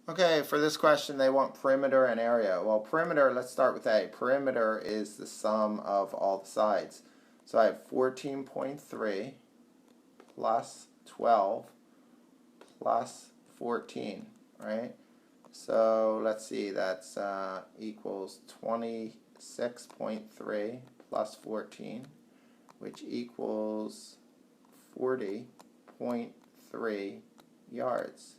Okay, for this question, they want perimeter and area. Well, perimeter, let's start with A. Perimeter is the sum of all the sides. So I have 14.3 plus 12 plus 14, right? So let's see, that's equals 26.3 plus 14, which equals 40.3 yards.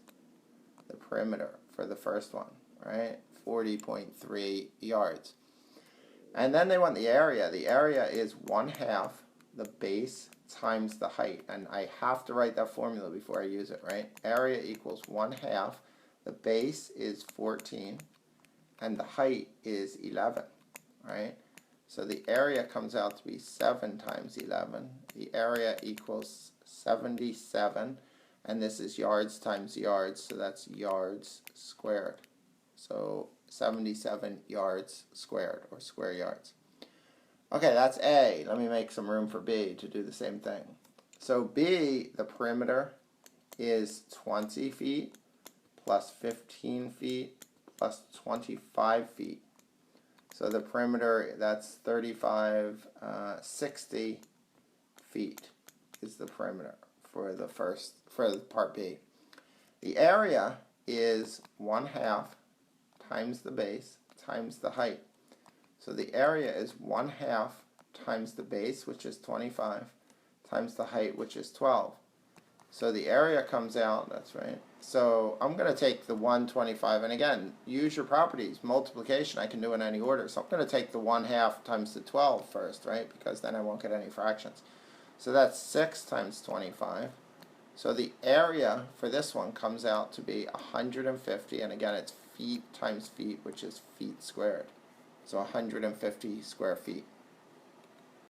The perimeter for the first one, right? 40.3 yards. And then they want the area. The area is 1/2 the base times the height. And I have to write that formula before I use it, right? Area equals 1/2. The base is 14 and the height is 11, right? So the area comes out to be 7 times 11. The area equals 77. And this is yards times yards, so that's yards squared. So 77 yards squared, or square yards. Okay, that's A. Let me make some room for B to do the same thing. So B, the perimeter, is 20 feet plus 15 feet plus 25 feet. So the perimeter, that's 60 feet is the perimeter for the part B. The area is 1/2 times the base times the height. So the area is 1/2 times the base, which is 25, times the height, which is 12. So the area comes out, that's right. So I'm going to take the 125, and again, use your properties. Multiplication, I can do in any order. So I'm going to take the 1/2 times the 12 first, right? Because then I won't get any fractions. So that's 6 times 25. So the area for this one comes out to be 150, and again, it's feet times feet, which is feet squared. So 150 square feet.